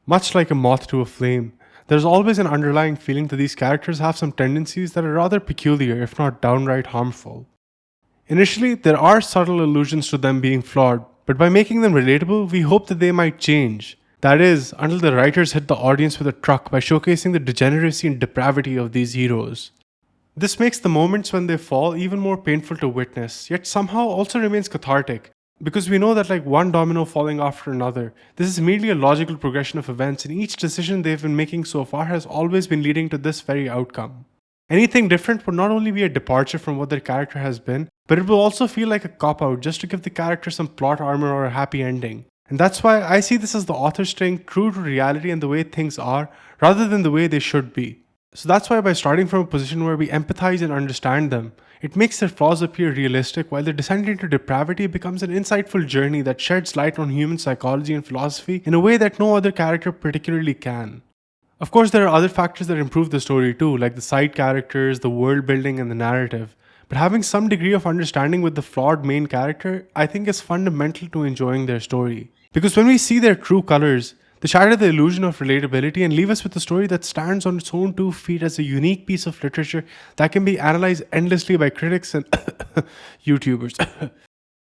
Much like a moth to a flame, there's always an underlying feeling that these characters have some tendencies that are rather peculiar, if not downright harmful. Initially, there are subtle allusions to them being flawed, but by making them relatable, we hope that they might change. That is, until the writers hit the audience with a truck by showcasing the degeneracy and depravity of these heroes. This makes the moments when they fall even more painful to witness, yet somehow also remains cathartic, because we know that like one domino falling after another, this is merely a logical progression of events, and each decision they've been making so far has always been leading to this very outcome. Anything different would not only be a departure from what their character has been, but it will also feel like a cop-out just to give the character some plot armor or a happy ending. And that's why I see this as the author staying true to reality and the way things are, rather than the way they should be. So that's why by starting from a position where we empathize and understand them, it makes their flaws appear realistic, while their descent into depravity becomes an insightful journey that sheds light on human psychology and philosophy in a way that no other character particularly can. Of course, there are other factors that improve the story too, like the side characters, the world building, and the narrative. But having some degree of understanding with the flawed main character, I think is fundamental to enjoying their story. Because when we see their true colors, they shatter the illusion of relatability and leave us with a story that stands on its own 2 feet as a unique piece of literature that can be analyzed endlessly by critics and YouTubers.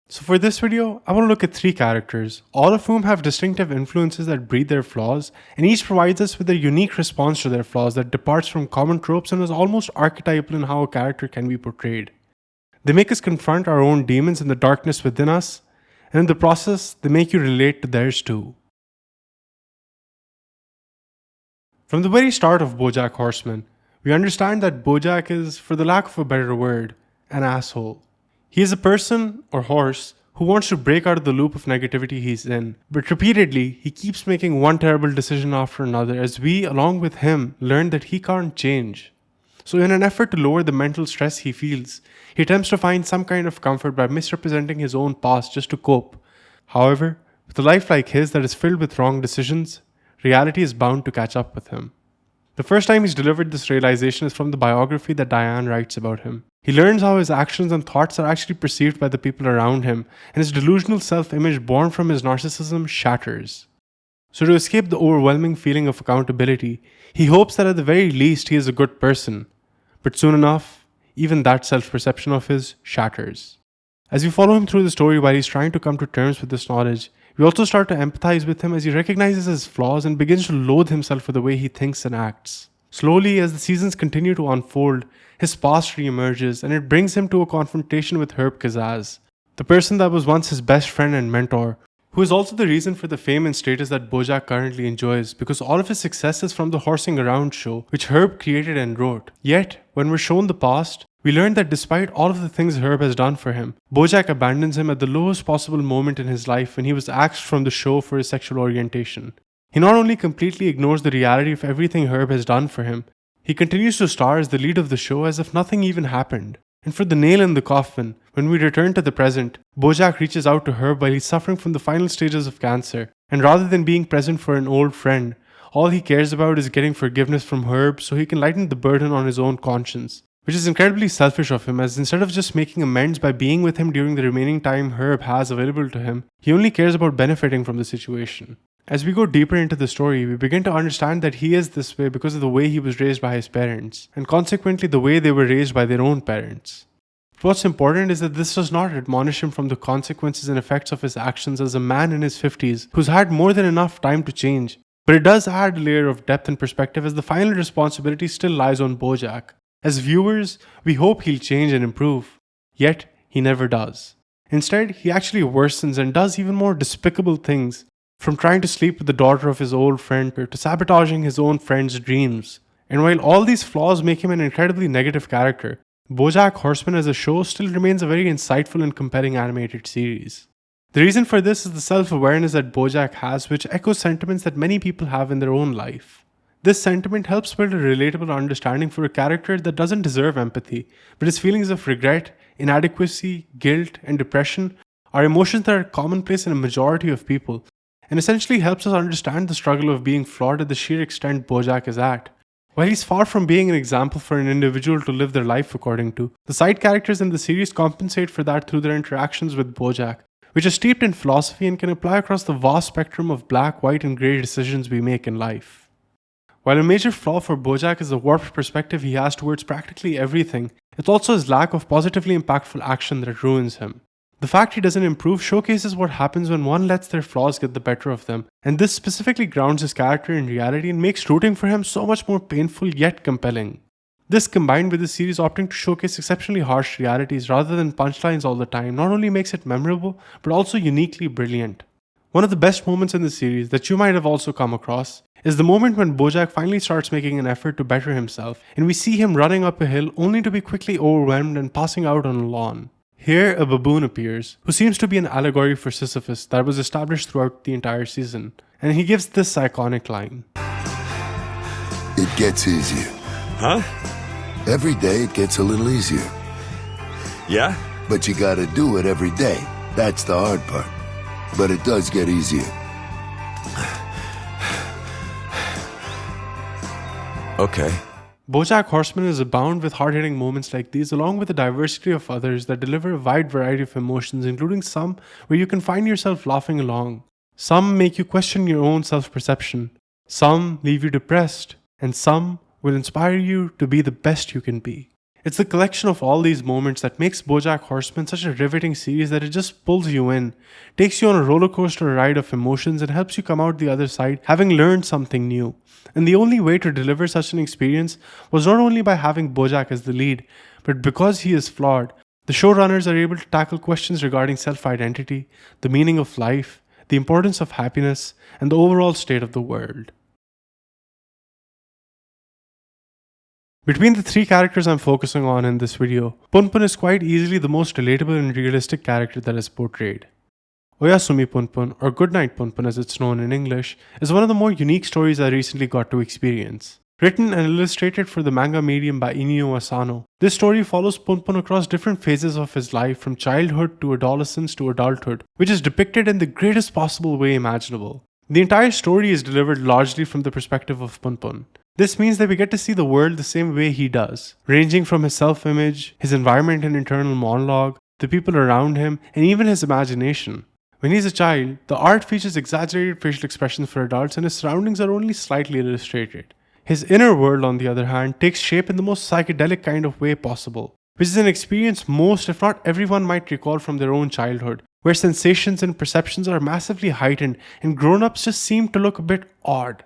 So for this video, I want to look at 3 characters, all of whom have distinctive influences that breed their flaws, and each provides us with a unique response to their flaws that departs from common tropes and is almost archetypal in how a character can be portrayed. They make us confront our own demons and the darkness within us, and in the process, they make you relate to theirs too. From the very start of BoJack Horseman, we understand that BoJack is, for the lack of a better word, an asshole. He is a person, or horse, who wants to break out of the loop of negativity he's in, but repeatedly, he keeps making one terrible decision after another as we, along with him, learn that he can't change. So in an effort to lower the mental stress he feels, he attempts to find some kind of comfort by misrepresenting his own past just to cope. However, with a life like his that is filled with wrong decisions, reality is bound to catch up with him. The first time he's delivered this realization is from the biography that Diane writes about him. He learns how his actions and thoughts are actually perceived by the people around him, and his delusional self-image born from his narcissism shatters. So to escape the overwhelming feeling of accountability, he hopes that at the very least he is a good person. But soon enough, even that self-perception of his shatters. As we follow him through the story while he's trying to come to terms with this knowledge, we also start to empathize with him as he recognizes his flaws and begins to loathe himself for the way he thinks and acts. Slowly, as the seasons continue to unfold, his past re-emerges and it brings him to a confrontation with Herb Kazaz, the person that was once his best friend and mentor, who is also the reason for the fame and status that BoJack currently enjoys because all of his success is from the Horsing Around show, which Herb created and wrote. Yet, when we're shown the past, we learn that despite all of the things Herb has done for him, BoJack abandons him at the lowest possible moment in his life when he was axed from the show for his sexual orientation. He not only completely ignores the reality of everything Herb has done for him, he continues to star as the lead of the show as if nothing even happened. And for the nail in the coffin, when we return to the present, BoJack reaches out to Herb while he's suffering from the final stages of cancer, and rather than being present for an old friend, all he cares about is getting forgiveness from Herb so he can lighten the burden on his own conscience. Which is incredibly selfish of him, as instead of just making amends by being with him during the remaining time Herb has available to him, he only cares about benefiting from the situation. As we go deeper into the story, we begin to understand that he is this way because of the way he was raised by his parents, and consequently the way they were raised by their own parents. What's important is that this does not admonish him from the consequences and effects of his actions as a man in his 50s who's had more than enough time to change, but it does add a layer of depth and perspective as the final responsibility still lies on BoJack. As viewers, we hope he'll change and improve, yet he never does. Instead, he actually worsens and does even more despicable things, from trying to sleep with the daughter of his old friend to sabotaging his own friend's dreams. And while all these flaws make him an incredibly negative character, BoJack Horseman as a show still remains a very insightful and compelling animated series. The reason for this is the self-awareness that BoJack has, which echoes sentiments that many people have in their own life. This sentiment helps build a relatable understanding for a character that doesn't deserve empathy, but his feelings of regret, inadequacy, guilt, and depression are emotions that are commonplace in a majority of people, and essentially helps us understand the struggle of being flawed at the sheer extent BoJack is at. While he's far from being an example for an individual to live their life according to, the side characters in the series compensate for that through their interactions with BoJack, which are steeped in philosophy and can apply across the vast spectrum of black, white, and grey decisions we make in life. While a major flaw for Bojack is the warped perspective he has towards practically everything, it's also his lack of positively impactful action that ruins him. The fact he doesn't improve showcases what happens when one lets their flaws get the better of them, and this specifically grounds his character in reality and makes rooting for him so much more painful yet compelling. This, combined with the series opting to showcase exceptionally harsh realities rather than punchlines all the time, not only makes it memorable, but also uniquely brilliant. One of the best moments in the series that you might have also come across is the moment when Bojack finally starts making an effort to better himself, and we see him running up a hill only to be quickly overwhelmed and passing out on a lawn. Here, a baboon appears, who seems to be an allegory for Sisyphus that was established throughout the entire season, and he gives this iconic line. It gets easier. Huh? Every day it gets a little easier. Yeah? But you gotta do it every day. That's the hard part. But it does get easier. Okay. Bojack Horseman is abound with hard-hitting moments like these, along with a diversity of others that deliver a wide variety of emotions, including some where you can find yourself laughing along. Some make you question your own self-perception. Some leave you depressed. And some will inspire you to be the best you can be. It's the collection of all these moments that makes Bojack Horseman such a riveting series that it just pulls you in, takes you on a roller coaster ride of emotions, and helps you come out the other side having learned something new. And the only way to deliver such an experience was not only by having Bojack as the lead, but because he is flawed, the showrunners are able to tackle questions regarding self-identity, the meaning of life, the importance of happiness, and the overall state of the world. Between the three characters I'm focusing on in this video, Punpun is quite easily the most relatable and realistic character that is portrayed. Oyasumi Punpun, or Goodnight Punpun as it's known in English, is one of the more unique stories I recently got to experience. Written and illustrated for the manga medium by Inio Asano, this story follows Punpun across different phases of his life from childhood to adolescence to adulthood, which is depicted in the greatest possible way imaginable. The entire story is delivered largely from the perspective of Punpun. This means that we get to see the world the same way he does, ranging from his self-image, his environment and internal monologue, the people around him, and even his imagination. When he's a child, the art features exaggerated facial expressions for adults and his surroundings are only slightly illustrated. His inner world, on the other hand, takes shape in the most psychedelic kind of way possible, which is an experience most, if not everyone, might recall from their own childhood, where sensations and perceptions are massively heightened and grown-ups just seem to look a bit odd.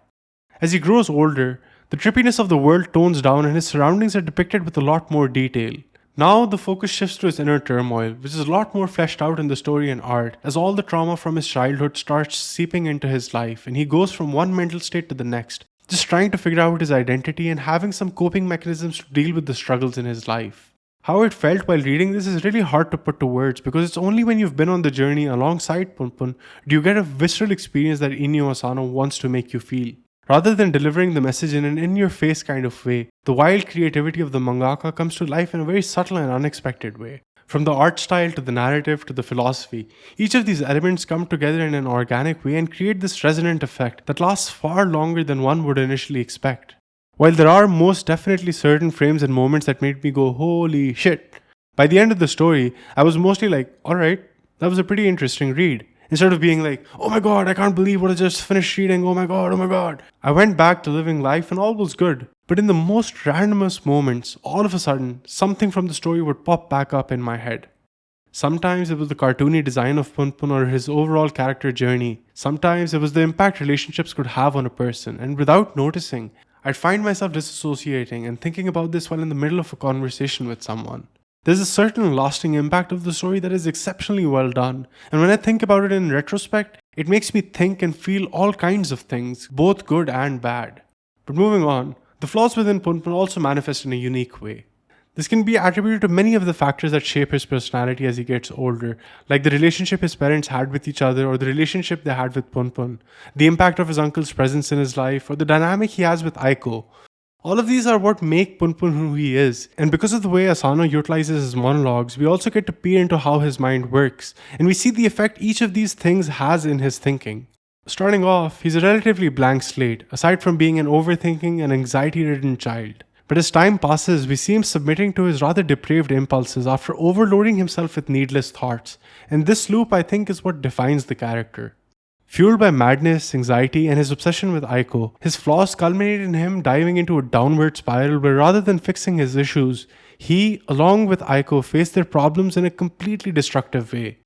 As he grows older, the trippiness of the world tones down and his surroundings are depicted with a lot more detail. Now the focus shifts to his inner turmoil, which is a lot more fleshed out in the story and art, as all the trauma from his childhood starts seeping into his life and he goes from one mental state to the next, just trying to figure out his identity and having some coping mechanisms to deal with the struggles in his life. How it felt while reading this is really hard to put to words because it's only when you've been on the journey alongside Punpun do you get a visceral experience that Inio Asano wants to make you feel. Rather than delivering the message in an in-your-face kind of way, the wild creativity of the mangaka comes to life in a very subtle and unexpected way. From the art style to the narrative to the philosophy, each of these elements come together in an organic way and create this resonant effect that lasts far longer than one would initially expect. While there are most definitely certain frames and moments that made me go, holy shit, by the end of the story, I was mostly like, alright, that was a pretty interesting read. Instead of being like, oh my god, I can't believe what I just finished reading, oh my god. I went back to living life and all was good. But in the most randomest moments, all of a sudden, something from the story would pop back up in my head. Sometimes it was the cartoony design of Punpun or his overall character journey. Sometimes it was the impact relationships could have on a person. And without noticing, I'd find myself disassociating and thinking about this while in the middle of a conversation with someone. There's a certain lasting impact of the story that is exceptionally well done, and when I think about it in retrospect, it makes me think and feel all kinds of things, both good and bad. But moving on, the flaws within Punpun also manifest in a unique way. This can be attributed to many of the factors that shape his personality as he gets older, like the relationship his parents had with each other or the relationship they had with Punpun, the impact of his uncle's presence in his life, or the dynamic he has with Aiko. All of these are what make Punpun who he is, and because of the way Asano utilizes his monologues, we also get to peer into how his mind works, and we see the effect each of these things has in his thinking. Starting off, he's a relatively blank slate, aside from being an overthinking and anxiety-ridden child. But as time passes, we see him submitting to his rather depraved impulses after overloading himself with needless thoughts, and this loop I think is what defines the character. Fueled by madness, anxiety, and his obsession with Aiko, his flaws culminate in him diving into a downward spiral where rather than fixing his issues, he, along with Aiko, face their problems in a completely destructive way.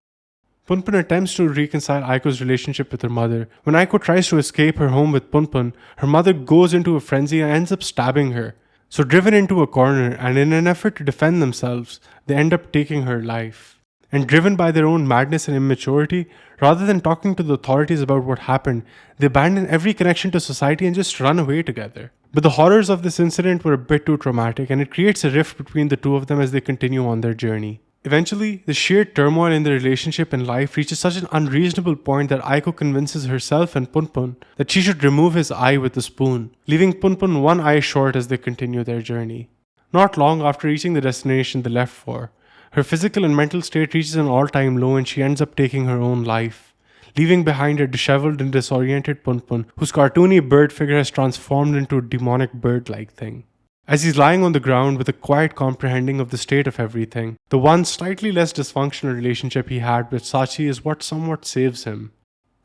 Punpun attempts to reconcile Aiko's relationship with her mother. When Aiko tries to escape her home with Punpun, her mother goes into a frenzy and ends up stabbing her. So driven into a corner and in an effort to defend themselves, they end up taking her life. And driven by their own madness and immaturity, rather than talking to the authorities about what happened, they abandon every connection to society and just run away together. But the horrors of this incident were a bit too traumatic, and it creates a rift between the two of them as they continue on their journey. Eventually, the sheer turmoil in their relationship and life reaches such an unreasonable point that Aiko convinces herself and Punpun that she should remove his eye with a spoon, leaving Punpun one eye short as they continue their journey. Not long after reaching the destination they left for, her physical and mental state reaches an all-time low and she ends up taking her own life, leaving behind a disheveled and disoriented Punpun whose cartoony bird figure has transformed into a demonic bird-like thing. As he's lying on the ground with a quiet comprehending of the state of everything, the one slightly less dysfunctional relationship he had with Sachi is what somewhat saves him.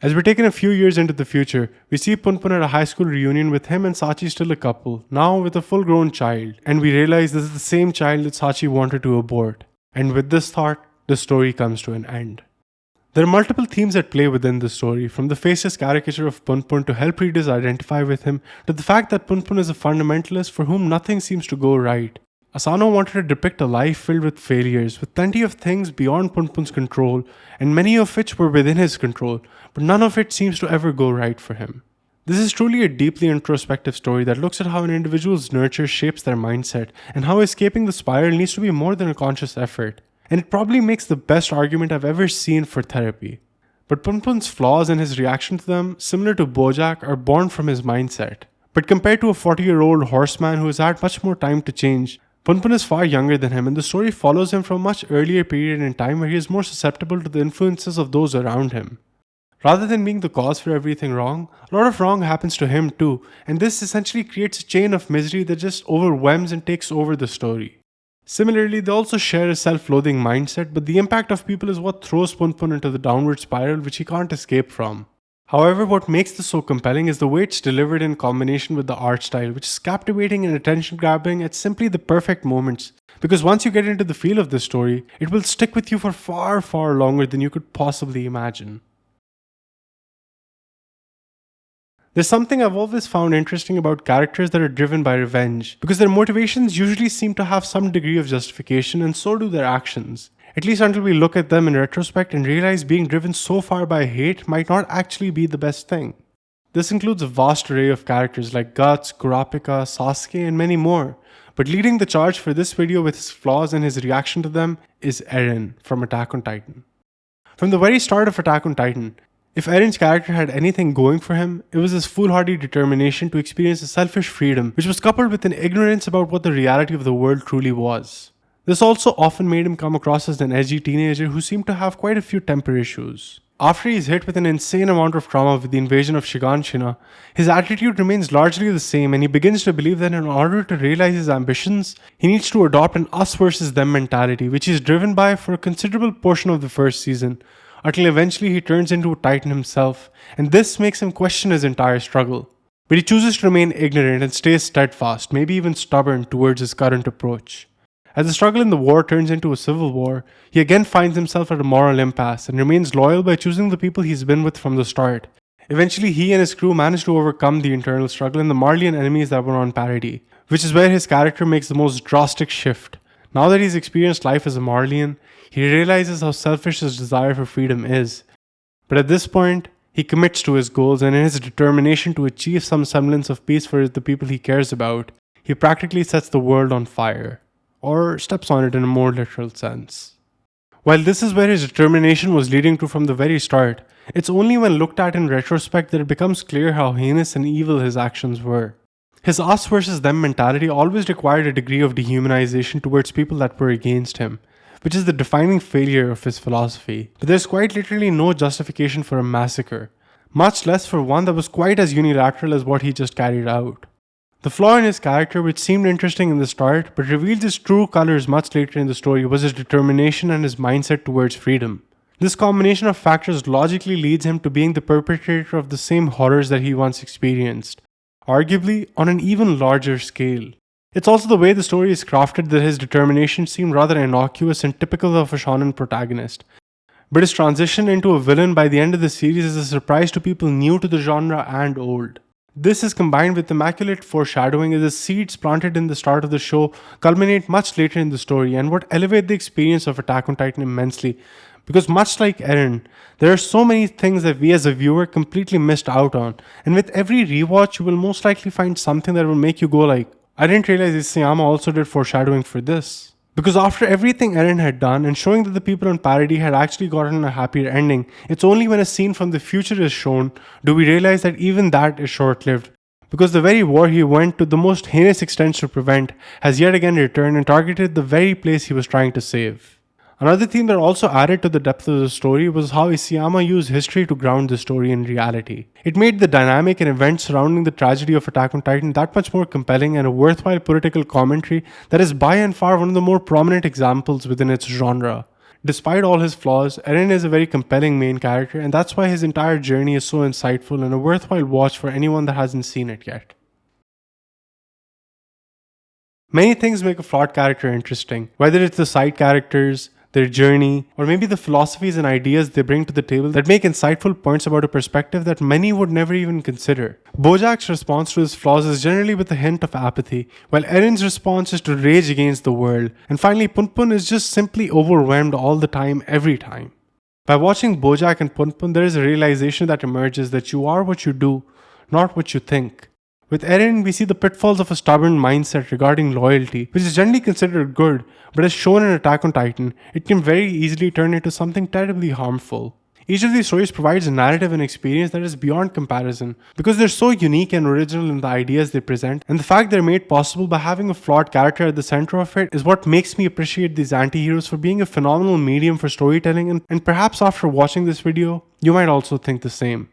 As we're taken a few years into the future, we see Punpun at a high school reunion with him and Sachi still a couple, now with a full-grown child, and we realize this is the same child that Sachi wanted to abort. And with this thought, the story comes to an end. There are multiple themes at play within the story, from the faceless caricature of Punpun to help readers identify with him, to the fact that Punpun is a fundamentalist for whom nothing seems to go right. Asano wanted to depict a life filled with failures, with plenty of things beyond Punpun's control, and many of which were within his control, but none of it seems to ever go right for him. This is truly a deeply introspective story that looks at how an individual's nurture shapes their mindset, and how escaping the spiral needs to be more than a conscious effort. And it probably makes the best argument I've ever seen for therapy. But Punpun's flaws and his reaction to them, similar to Bojack, are born from his mindset. But compared to a 40-year-old horseman who has had much more time to change, Punpun is far younger than him, and the story follows him from a much earlier period in time where he is more susceptible to the influences of those around him. Rather than being the cause for everything wrong, a lot of wrong happens to him too, and this essentially creates a chain of misery that just overwhelms and takes over the story. Similarly, they also share a self-loathing mindset, but the impact of people is what throws Punpun into the downward spiral which he can't escape from. However, what makes this so compelling is the way it's delivered in combination with the art style, which is captivating and attention-grabbing at simply the perfect moments. Because once you get into the feel of the story, it will stick with you for far, far longer than you could possibly imagine. There's something I've always found interesting about characters that are driven by revenge, because their motivations usually seem to have some degree of justification, and so do their actions. At least until we look at them in retrospect and realize being driven so far by hate might not actually be the best thing. This includes a vast array of characters like Guts, Kurapika, Sasuke, and many more. But leading the charge for this video with his flaws and his reaction to them is Eren from Attack on Titan. From the very start of Attack on Titan, if Eren's character had anything going for him, it was his foolhardy determination to experience a selfish freedom, which was coupled with an ignorance about what the reality of the world truly was. This also often made him come across as an edgy teenager who seemed to have quite a few temper issues. After he's hit with an insane amount of trauma with the invasion of Shiganshina, his attitude remains largely the same, and he begins to believe that in order to realize his ambitions, he needs to adopt an us versus them mentality, which he is driven by for a considerable portion of the first season, until eventually he turns into a Titan himself, and this makes him question his entire struggle. But he chooses to remain ignorant and stays steadfast, maybe even stubborn towards his current approach. As the struggle in the war turns into a civil war, he again finds himself at a moral impasse and remains loyal by choosing the people he's been with from the start. Eventually, he and his crew manage to overcome the internal struggle and the Marleyan enemies that were on parity, which is where his character makes the most drastic shift. Now that he's experienced life as a Marleyan, he realizes how selfish his desire for freedom is. But at this point, he commits to his goals, and in his determination to achieve some semblance of peace for the people he cares about, he practically sets the world on fire, or steps on it in a more literal sense. While this is where his determination was leading to from the very start, it's only when looked at in retrospect that it becomes clear how heinous and evil his actions were. His us versus them mentality always required a degree of dehumanization towards people that were against him, which is the defining failure of his philosophy. But there's quite literally no justification for a massacre, much less for one that was quite as unilateral as what he just carried out. The flaw in his character, which seemed interesting in the start but revealed his true colors much later in the story, was his determination and his mindset towards freedom. This combination of factors logically leads him to being the perpetrator of the same horrors that he once experienced, arguably on an even larger scale. It's also the way the story is crafted that his determination seemed rather innocuous and typical of a shonen protagonist. But his transition into a villain by the end of the series is a surprise to people new to the genre and old. This is combined with immaculate foreshadowing as the seeds planted in the start of the show culminate much later in the story and would elevate the experience of Attack on Titan immensely. Because much like Eren, there are so many things that we as a viewer completely missed out on, and with every rewatch you will most likely find something that will make you go like, I didn't realize Isayama also did foreshadowing for this. Because after everything Eren had done and showing that the people in Parody had actually gotten a happier ending, it's only when a scene from the future is shown do we realize that even that is short-lived. Because the very war he went to the most heinous extents to prevent has yet again returned and targeted the very place he was trying to save. Another theme that also added to the depth of the story was how Isayama used history to ground the story in reality. It made the dynamic and events surrounding the tragedy of Attack on Titan that much more compelling and a worthwhile political commentary that is by and far one of the more prominent examples within its genre. Despite all his flaws, Eren is a very compelling main character, and that's why his entire journey is so insightful and a worthwhile watch for anyone that hasn't seen it yet. Many things make a flawed character interesting, whether it's the side characters, their journey, or maybe the philosophies and ideas they bring to the table that make insightful points about a perspective that many would never even consider. Bojack's response to his flaws is generally with a hint of apathy, while Eren's response is to rage against the world, and finally Punpun is just simply overwhelmed all the time, every time. By watching Bojack and Punpun, there is a realization that emerges that you are what you do, not what you think. With Eren, we see the pitfalls of a stubborn mindset regarding loyalty, which is generally considered good, but as shown in Attack on Titan, it can very easily turn into something terribly harmful. Each of these stories provides a narrative and experience that is beyond comparison, because they're so unique and original in the ideas they present, and the fact they're made possible by having a flawed character at the center of it is what makes me appreciate these anti-heroes for being a phenomenal medium for storytelling, and perhaps after watching this video, you might also think the same.